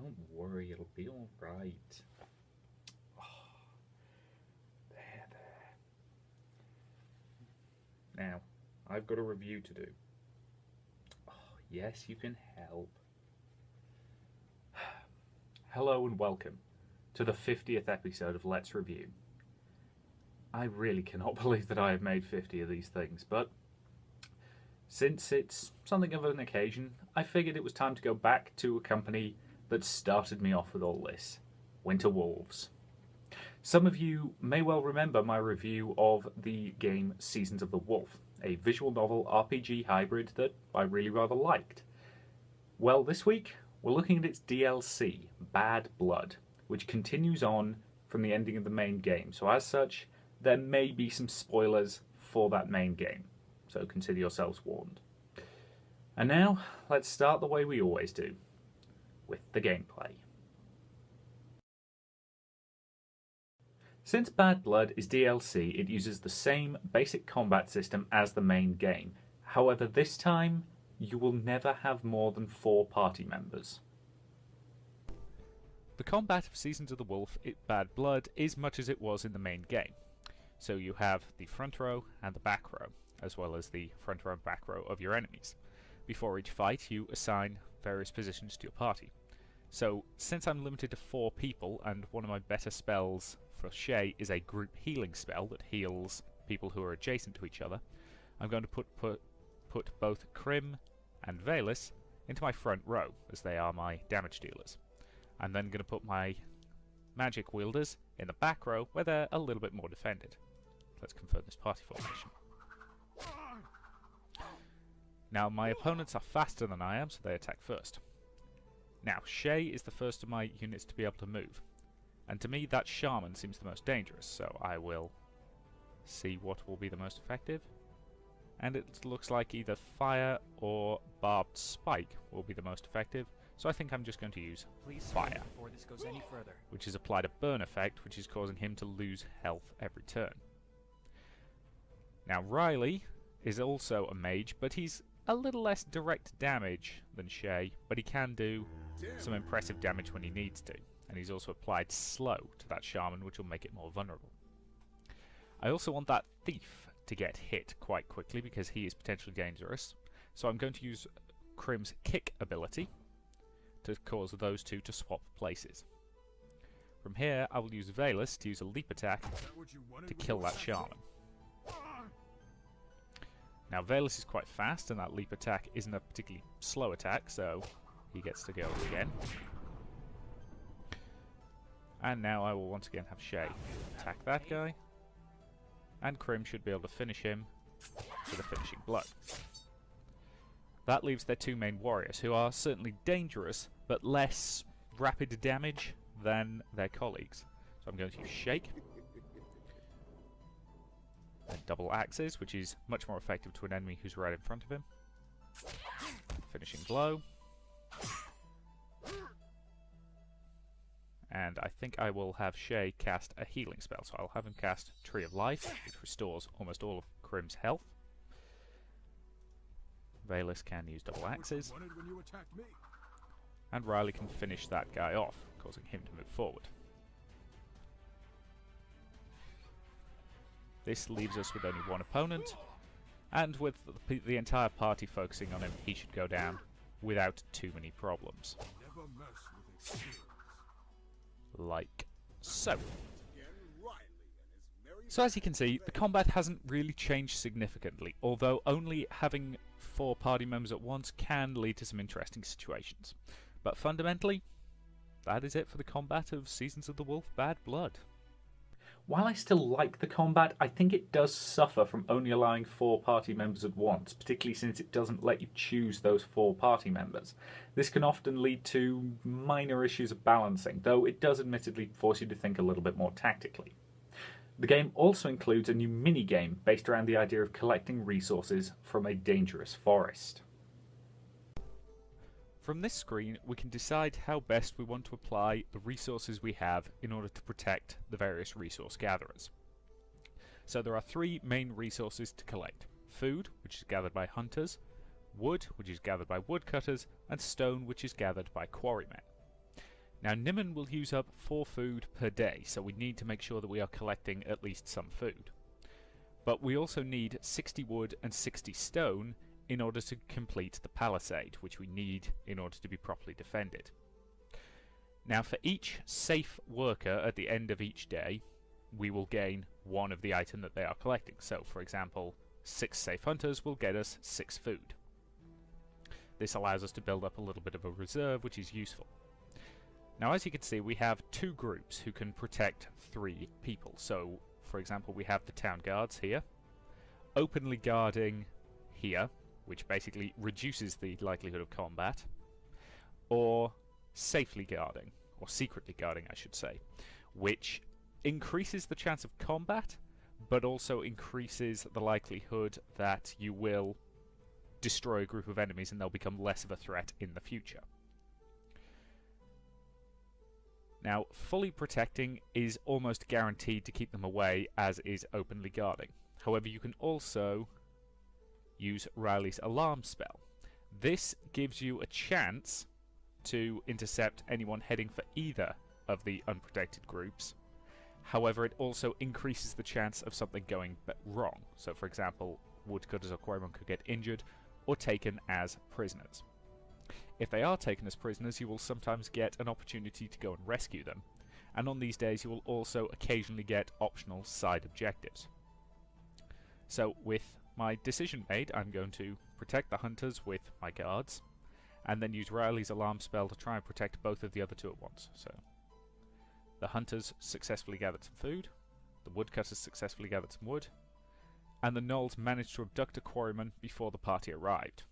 Don't worry, it'll be alright. Oh, there. Now, I've got a review to do. Oh, yes, you can help. Hello and welcome to the 50th episode of Let's Review. I really cannot believe that I have made 50 of these things, but since it's something of an occasion, I figured it was time to go back to a company that started me off with all this, Winter Wolves. Some of you may well remember my review of the game Seasons of the Wolf, a visual novel RPG hybrid that I really rather liked. Well, this week we're looking at its DLC, Bad Blood, which continues on from the ending of the main game. So as such, there may be some spoilers for that main game, so consider yourselves warned. And now, let's start the way we always do, with the gameplay. Since Bad Blood is DLC, it uses the same basic combat system as the main game. However, this time, you will never have more than 4 party members. The combat of Seasons of the Wolf in Bad Blood is much as it was in the main game. So you have the front row and the back row, as well as the front row and back row of your enemies. Before each fight, you assign various positions to your party. So, since I'm limited to 4 people, and one of my better spells for Shay is a group healing spell that heals people who are adjacent to each other, I'm going to put both Crim and Valis into my front row, as they are my damage dealers. I'm then going to put my magic wielders in the back row, where they're a little bit more defended. Let's confirm this party formation. Now, my opponents are faster than I am, so they attack first. Now, Shay is the first of my units to be able to move. And to me, that Shaman seems the most dangerous, so I will see what will be the most effective. And it looks like either Fire or Barbed Spike will be the most effective, so I think I'm just going to use Fire, before this goes any further. which is applied a burn effect, which is causing him to lose health every turn. Now, Riley is also a mage, but he's a little less direct damage than Shay, but he can do some impressive damage when he needs to. And he's also applied slow to that Shaman, which will make it more vulnerable. I also want that Thief to get hit quite quickly because he is potentially dangerous. So I'm going to use Crim's Kick ability to cause those two to swap places. From here, I will use Valis to use a leap attack to kill that Shaman. Now, Valis is quite fast, and that leap attack isn't a particularly slow attack, so he gets to go again. And now I will once again have Shay attack that guy, and Crim should be able to finish him with a finishing blow. That leaves their 2 main warriors, who are certainly dangerous, but less rapid damage than their colleagues. So I'm going to use Shake. And double axes, which is much more effective to an enemy who's right in front of him. Finishing blow. And I think I will have Shay cast a healing spell, so I'll have him cast Tree of Life, which restores almost all of Crim's health. Valis can use double axes. And Riley can finish that guy off, causing him to move forward. This leaves us with only 1 opponent, and with the entire party focusing on him, he should go down without too many problems. Like so. So as you can see, the combat hasn't really changed significantly, although only having 4 party members at once can lead to some interesting situations. But fundamentally, that is it for the combat of Seasons of the Wolf Bad Blood. While I still like the combat, I think it does suffer from only allowing 4 party members at once, particularly since it doesn't let you choose those 4 party members. This can often lead to minor issues of balancing, though it does admittedly force you to think a little bit more tactically. The game also includes a new mini-game based around the idea of collecting resources from a dangerous forest. From this screen, we can decide how best we want to apply the resources we have in order to protect the various resource gatherers. So there are 3 main resources to collect. Food, which is gathered by hunters, wood, which is gathered by woodcutters, and stone, which is gathered by quarrymen. Now, Nimon will use up 4 food per day, so we need to make sure that we are collecting at least some food. But we also need 60 wood and 60 stone in order to complete the palisade, which we need in order to be properly defended. Now, for each safe worker at the end of each day, we will gain 1 of the item that they are collecting. So, for example, 6 safe hunters will get us 6 food. This allows us to build up a little bit of a reserve, which is useful. Now, as you can see, we have 2 groups who can protect 3 people. So, for example, we have the town guards here, openly guarding here, which basically reduces the likelihood of combat, or safely guarding, or secretly guarding, I should say, which increases the chance of combat, but also increases the likelihood that you will destroy a group of enemies and they'll become less of a threat in the future. Now, fully protecting is almost guaranteed to keep them away, as is openly guarding. However, you can also use Riley's alarm spell. This gives you a chance to intercept anyone heading for either of the unprotected groups. However, it also increases the chance of something going wrong. So, for example, woodcutters or quarrymen could get injured or taken as prisoners. If they are taken as prisoners, you will sometimes get an opportunity to go and rescue them. And on these days, you will also occasionally get optional side objectives. So, with my decision made, I'm going to protect the hunters with my guards, and then use Riley's alarm spell to try and protect both of the other 2 at once. So, the hunters successfully gathered some food, the woodcutters successfully gathered some wood, and the gnolls managed to abduct a quarryman before the party arrived.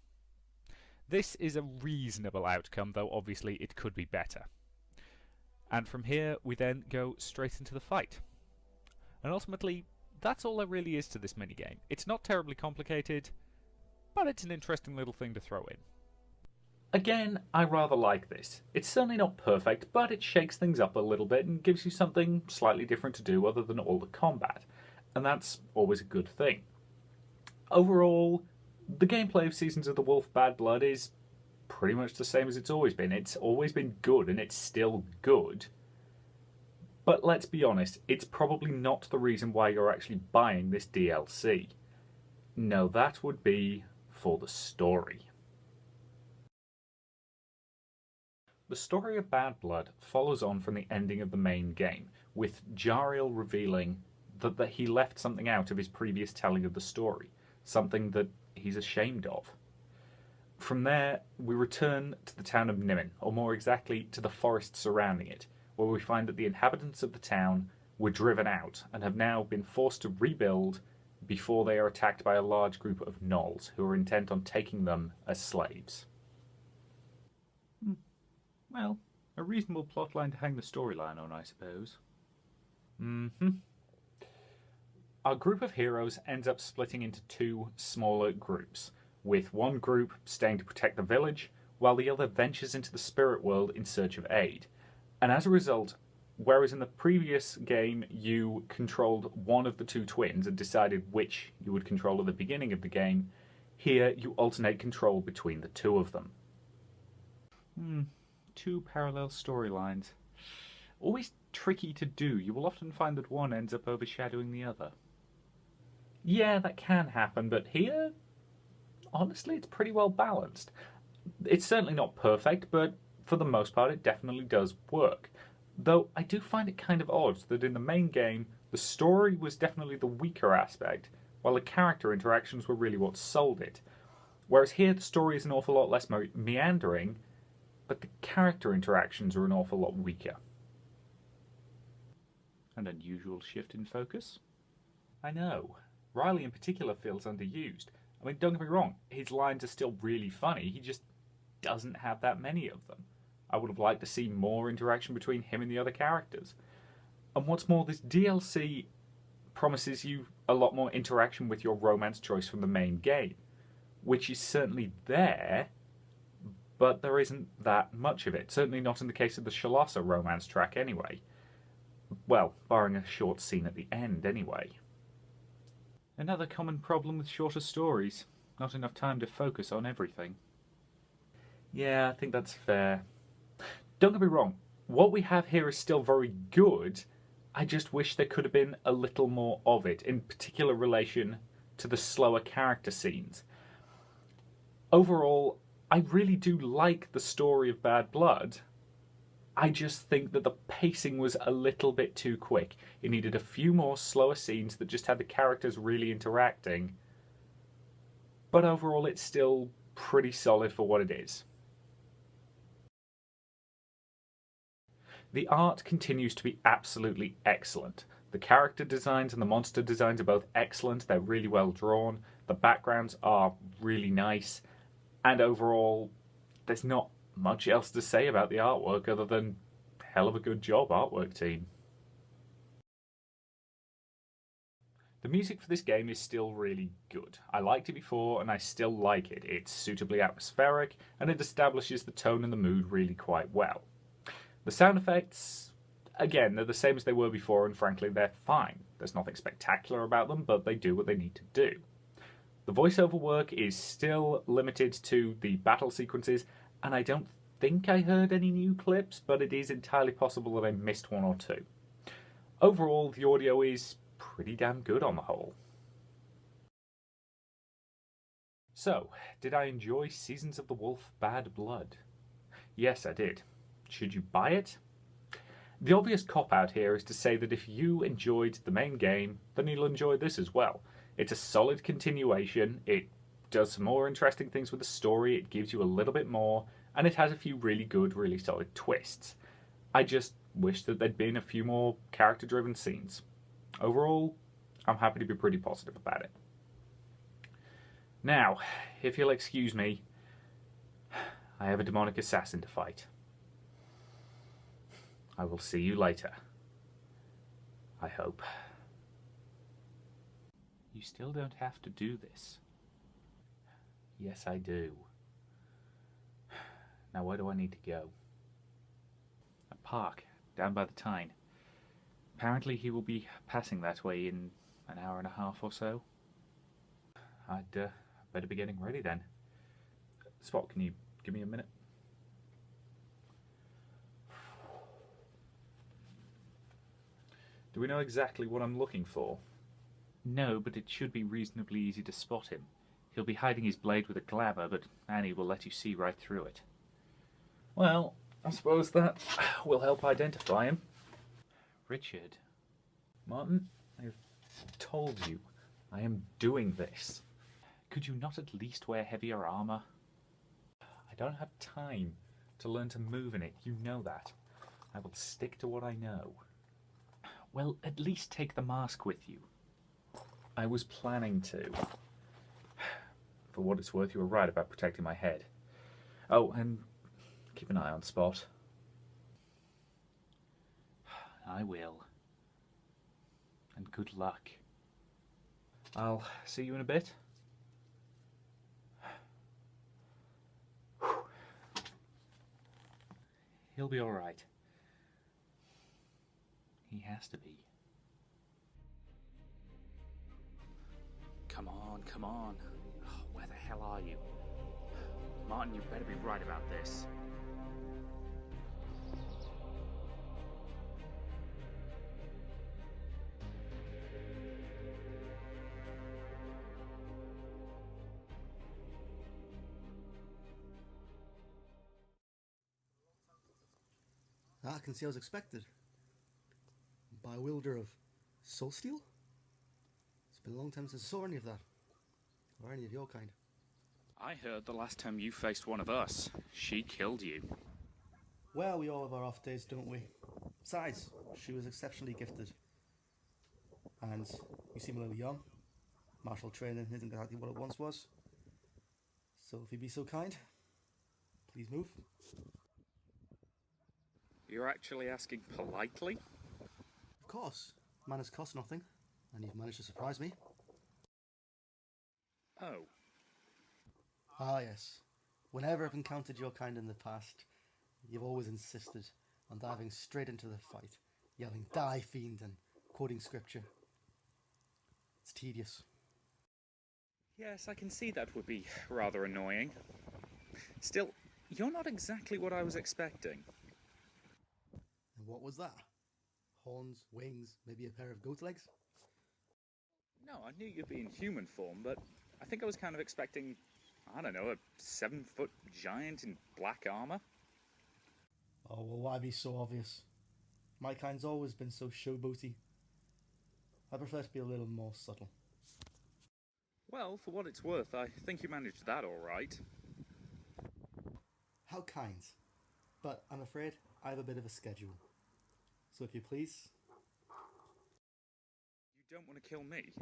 This is a reasonable outcome, though obviously it could be better. And from here, we then go straight into the fight. And ultimately, that's all there really is to this minigame. It's not terribly complicated, but it's an interesting little thing to throw in. Again, I rather like this. It's certainly not perfect, but it shakes things up a little bit and gives you something slightly different to do other than all the combat. And that's always a good thing. Overall, the gameplay of Seasons of the Wolf Bad Blood is pretty much the same as it's always been. It's always been good, and it's still good. But let's be honest, it's probably not the reason why you're actually buying this DLC. No, that would be for the story. The story of Bad Blood follows on from the ending of the main game, with Jariel revealing that he left something out of his previous telling of the story, something that he's ashamed of. From there, we return to the town of Nimon, or more exactly, to the forest surrounding it, where we find that the inhabitants of the town were driven out and have now been forced to rebuild before they are attacked by a large group of gnolls who are intent on taking them as slaves. Well, a reasonable plotline to hang the storyline on, I suppose. Our group of heroes ends up splitting into 2 smaller groups, with one group staying to protect the village, while the other ventures into the spirit world in search of aid. And as a result, whereas in the previous game you controlled one of the 2 twins and decided which you would control at the beginning of the game, here you alternate control between the 2 of them. 2 parallel storylines. Always tricky to do. You will often find that one ends up overshadowing the other. Yeah, that can happen, but here, honestly, it's pretty well balanced. It's certainly not perfect, but for the most part it definitely does work. Though I do find it kind of odd that in the main game, the story was definitely the weaker aspect, while the character interactions were really what sold it. Whereas here the story is an awful lot less meandering, but the character interactions are an awful lot weaker. An unusual shift in focus? I know. Riley in particular feels underused. I mean, don't get me wrong, his lines are still really funny, he just doesn't have that many of them. I would have liked to see more interaction between him and the other characters. And what's more, this DLC promises you a lot more interaction with your romance choice from the main game, which is certainly there, but there isn't that much of it. Certainly not in the case of the Shalassa romance track anyway. Well, barring a short scene at the end anyway. Another common problem with shorter stories. Not enough time to focus on everything. Yeah, I think that's fair. Don't get me wrong, What we have here is still very good. I just wish there could have been a little more of it, in particular relation to the slower character scenes. Overall, I really do like the story of Bad Blood. I just think that the pacing was a little bit too quick. It needed a few more slower scenes that just had the characters really interacting. But overall, it's still pretty solid for what it is. The art continues to be absolutely excellent. The character designs and the monster designs are both excellent. They're really well drawn. The backgrounds are really nice. And overall, there's not much else to say about the artwork other than hell of a good job, artwork team. The music for this game is still really good. I liked it before and I still like it. It's suitably atmospheric and it establishes the tone and the mood really quite well. The sound effects, again, they're the same as they were before and frankly they're fine. There's nothing spectacular about them, but they do what they need to do. The voiceover work is still limited to the battle sequences, and I don't think I heard any new clips, but it is entirely possible that I missed one or two. Overall, the audio is pretty damn good on the whole. So, did I enjoy Seasons of the Wolf Bad Blood? Yes, I did. Should you buy it? The obvious cop-out here is to say that if you enjoyed the main game, then you'll enjoy this as well. It's a solid continuation, it does some more interesting things with the story, it gives you a little bit more, and it has a few really good, really solid twists. I just wish that there'd been a few more character-driven scenes. Overall, I'm happy to be pretty positive about it. Now, if you'll excuse me, I have a demonic assassin to fight. I will see you later. I hope. You still don't have to do this. Yes, I do. Now where do I need to go? A park, down by the Tyne. Apparently he will be passing that way in an hour and a half or so. I'd better be getting ready then. Spot, can you give me a minute? Do we know exactly what I'm looking for? No, but it should be reasonably easy to spot him. He'll be hiding his blade with a glamour, but Annie will let you see right through it. Well, I suppose that will help identify him. Richard. Martin, I've told you, I am doing this. Could you not at least wear heavier armour? I don't have time to learn to move in it, you know that. I will stick to what I know. Well, at least take the mask with you. I was planning to. For what it's worth, you were right about protecting my head. Oh, and keep an eye on Spot. I will. And good luck. I'll see you in a bit. He'll be all right. He has to be. Come on, come on. Oh, where the hell are you? Martin, you better be right about this. I can see I was expected. By a wielder of soul steel? It's been a long time since I saw any of that. Or any of your kind. I heard the last time you faced one of us, she killed you. Well, we all have our off days, don't we? Besides, she was exceptionally gifted. And you seem a little young. Martial training isn't exactly what it once was. So if you'd be so kind, please move. You're actually asking politely? Of course. Manners cost nothing, and you've managed to surprise me. Oh. Ah, yes. Whenever I've encountered your kind in the past, you've always insisted on diving straight into the fight, yelling, "Die, fiend," and quoting scripture. It's tedious. Yes, I can see that would be rather annoying. Still, you're not exactly what I was expecting. What was that? Horns, wings, maybe a pair of goat legs? No, I knew you'd be in human form, but I think I was kind of expecting, I don't know, a 7-foot giant in black armor. Oh, well, why be so obvious? My kind's always been so showboaty. I prefer to be a little more subtle. Well, for what it's worth, I think you managed that all right. How kind. But I'm afraid I have a bit of a schedule. So if you please... You don't want to kill me?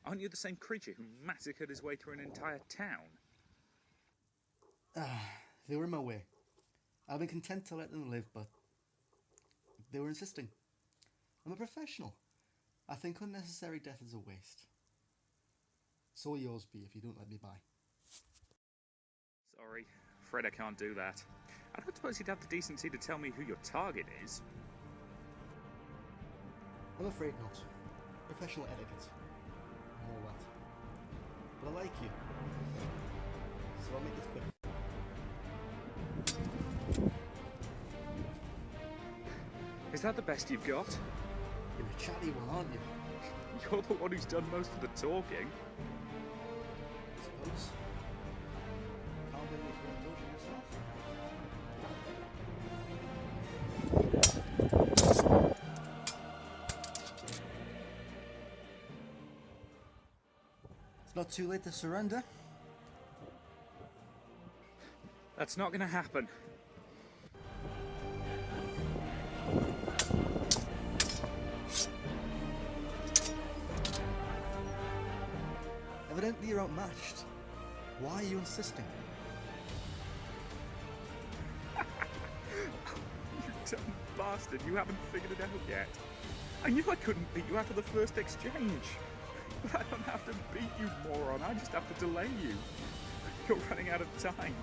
Aren't you the same creature who massacred his way through an entire town? They were in my way. I've been content to let them live, but they were insisting. I'm a professional. I think unnecessary death is a waste. So will yours be if you don't let me by. Sorry, afraid I can't do that. I don't suppose you'd have the decency to tell me who your target is. I'm afraid not. Professional etiquette. And all that. But I like you. So I'll make this quick. Is that the best you've got? You're a chatty one, aren't you? You're the one who's done most of the talking. I suppose. Can't blame you for indulging yourself. It's not too late to surrender. That's not gonna happen. Evidently you're outmatched. Why are you insisting? You dumb bastard, you haven't figured it out yet. I knew I couldn't beat you after the first exchange. But I don't have to beat you, moron. I just have to delay you. You're running out of time.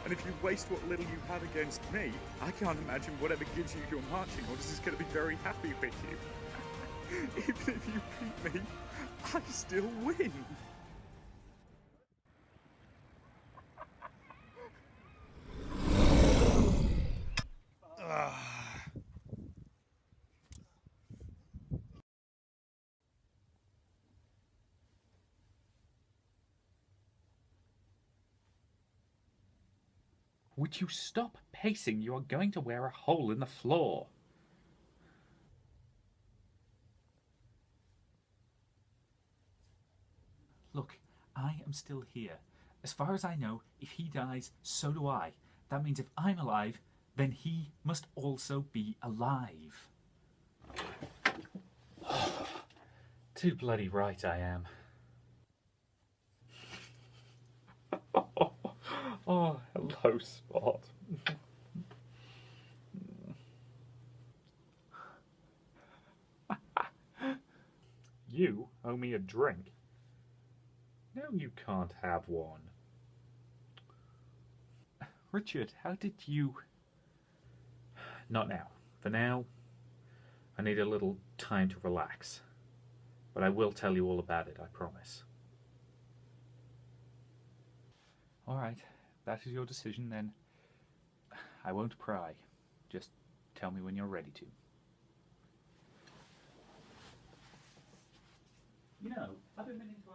And if you waste what little you have against me, I can't imagine whatever gives you your marching orders is going to be very happy with you. Even if you beat me, I still win. Would you stop pacing? You are going to wear a hole in the floor. Look, I am still here. As far as I know, if he dies, so do I. That means if I'm alive, then he must also be alive. Too bloody right I am. Oh, hello, Spot. You owe me a drink. No, you can't have one. Richard, how did you... Not now. For now, I need a little time to relax. But I will tell you all about it, I promise. Alright, that is your decision then. I won't pry. Just tell me when you're ready to. You know, I've been meaning to